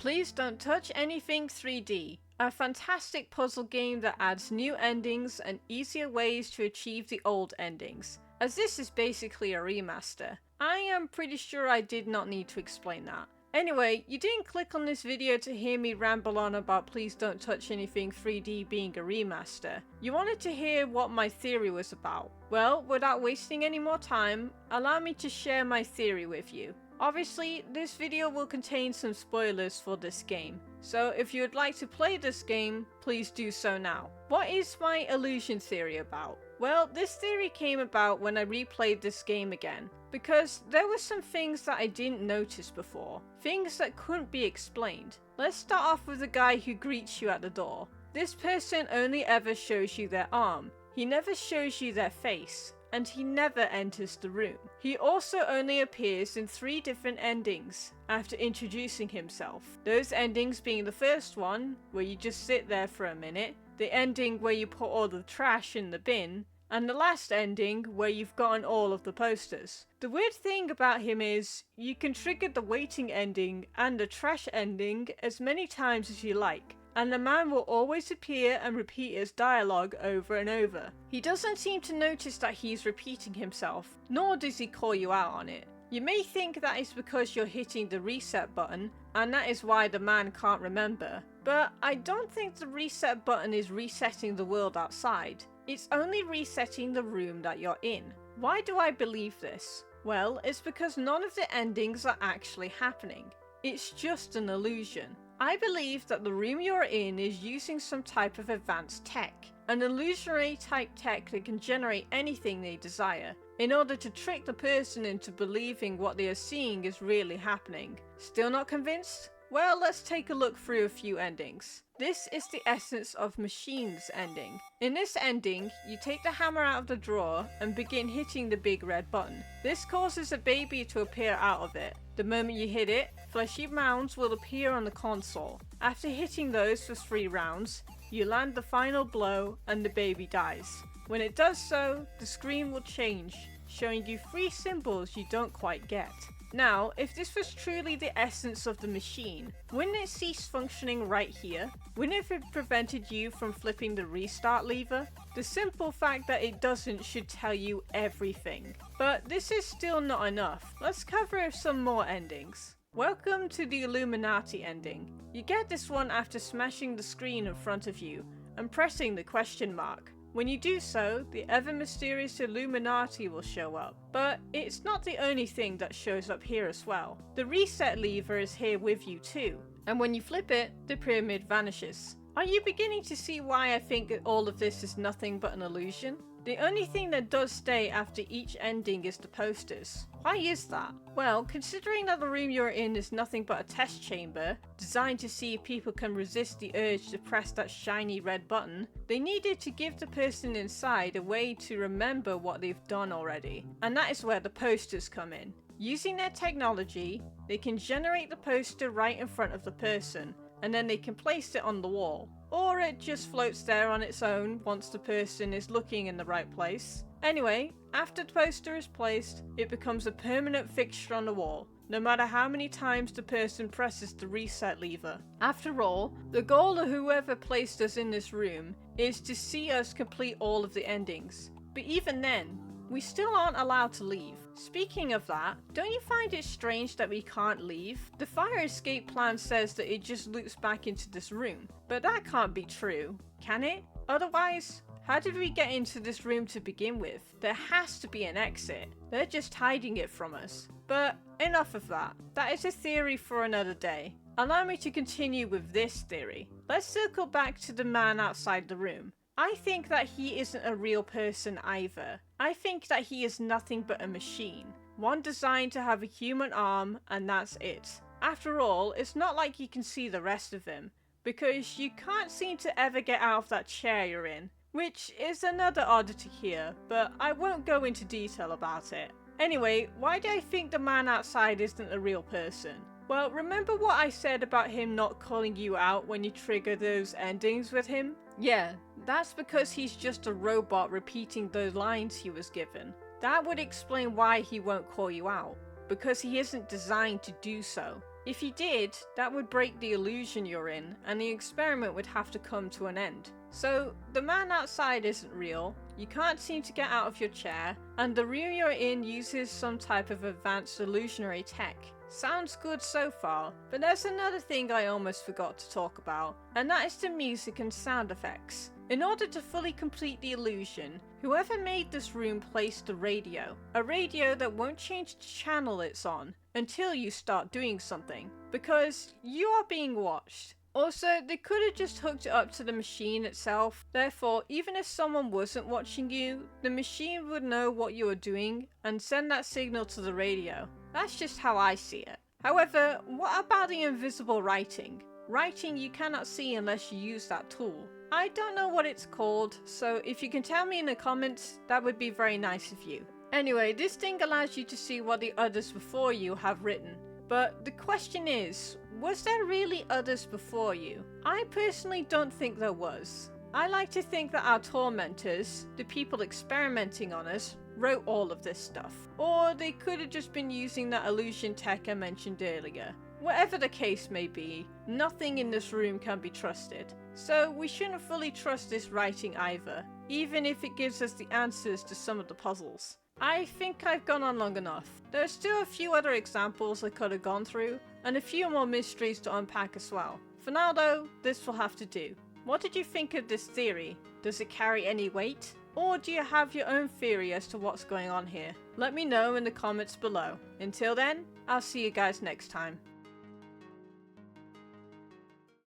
Please Don't Touch Anything 3D, a fantastic puzzle game that adds new endings and easier ways to achieve the old endings, as this is basically a remaster. I am pretty sure I did not need to explain that. Anyway, you didn't click on this video to hear me ramble on about Please Don't Touch Anything 3D being a remaster. You wanted to hear what my theory was about. Well, without wasting any more time, allow me to share my theory with you. Obviously, this video will contain some spoilers for this game, so if you would like to play this game, please do so now. What is my illusion theory about? Well, this theory came about when I replayed this game again, because there were some things that I didn't notice before, things that couldn't be explained. Let's start off with the guy who greets you at the door. This person only ever shows you their arm, he never shows you their face, and he never enters the room. He also only appears in 3 different endings after introducing himself. Those endings being the first one, where you just sit there for a minute, the ending where you put all the trash in the bin, and the last ending where you've gotten all of the posters. The weird thing about him is, you can trigger the waiting ending and the trash ending as many times as you like, and the man will always appear and repeat his dialogue over and over. He doesn't seem to notice that he's repeating himself, nor does he call you out on it. You may think that is because you're hitting the reset button, and that is why the man can't remember, but I don't think the reset button is resetting the world outside. It's only resetting the room that you're in. Why do I believe this? Well, it's because none of the endings are actually happening. It's just an illusion. I believe that the room you're in is using some type of advanced tech, an illusionary type tech that can generate anything they desire, in order to trick the person into believing what they are seeing is really happening. Still not convinced? Well, let's take a look through a few endings. This is the essence of Machines ending. In this ending, you take the hammer out of the drawer and begin hitting the big red button. This causes a baby to appear out of it. The moment you hit it, fleshy mounds will appear on the console. After hitting those for 3 rounds, you land the final blow and the baby dies. When it does so, the screen will change, showing you 3 symbols you don't quite get. Now, if this was truly the essence of the machine, wouldn't it cease functioning right here? Wouldn't it have prevented you from flipping the restart lever? The simple fact that it doesn't should tell you everything. But this is still not enough. Let's cover some more endings. Welcome to the Illuminati ending. You get this one after smashing the screen in front of you and pressing the question mark. When you do so, the ever mysterious Illuminati will show up. But it's not the only thing that shows up here as well. The reset lever is here with you too, and when you flip it, the pyramid vanishes. Are you beginning to see why I think that all of this is nothing but an illusion? The only thing that does stay after each ending is the posters. Why is that? Well, considering that the room you're in is nothing but a test chamber, designed to see if people can resist the urge to press that shiny red button, they needed to give the person inside a way to remember what they've done already. And that is where the posters come in. Using their technology, they can generate the poster right in front of the person, and then they can place it on the wall. Or it just floats there on its own once the person is looking in the right place. Anyway, after the poster is placed, it becomes a permanent fixture on the wall, no matter how many times the person presses the reset lever. After all, the goal of whoever placed us in this room is to see us complete all of the endings. But even then, we still aren't allowed to leave. Speaking of that, don't you find it strange that we can't leave? The fire escape plan says that it just loops back into this room, but that can't be true, can it? Otherwise, how did we get into this room to begin with? There has to be an exit. They're just hiding it from us. But enough of that. That is a theory for another day. Allow me to continue with this theory. Let's circle back to the man outside the room. I think that he isn't a real person either. I think that he is nothing but a machine. One designed to have a human arm, and that's it. After all, it's not like you can see the rest of him, because you can't seem to ever get out of that chair you're in, which is another oddity here, but I won't go into detail about it. Anyway, why do I think the man outside isn't a real person? Well, remember what I said about him not calling you out when you trigger those endings with him? Yeah, that's because he's just a robot repeating those lines he was given. That would explain why he won't call you out, because he isn't designed to do so. If you did, that would break the illusion you're in, and the experiment would have to come to an end. So, the man outside isn't real, you can't seem to get out of your chair, and the room you're in uses some type of advanced illusionary tech. Sounds good so far, but there's another thing I almost forgot to talk about, and that is the music and sound effects. In order to fully complete the illusion, whoever made this room placed a radio that won't change the channel it's on until you start doing something, because you are being watched. Also, they could have just hooked it up to the machine itself, therefore even if someone wasn't watching you, the machine would know what you were doing and send that signal to the radio. That's just how I see it. However, what about the invisible writing? Writing you cannot see unless you use that tool. I don't know what it's called, so if you can tell me in the comments, that would be very nice of you. Anyway, this thing allows you to see what the others before you have written. But the question is, was there really others before you? I personally don't think there was. I like to think that our tormentors, the people experimenting on us, wrote all of this stuff. Or they could have just been using that illusion tech I mentioned earlier. Whatever the case may be, nothing in this room can be trusted. So we shouldn't fully trust this writing either, even if it gives us the answers to some of the puzzles. I think I've gone on long enough. There's still a few other examples I could have gone through, and a few more mysteries to unpack as well. For now though, this will have to do. What did you think of this theory? Does it carry any weight? Or do you have your own theory as to what's going on here? Let me know in the comments below. Until then, I'll see you guys next time.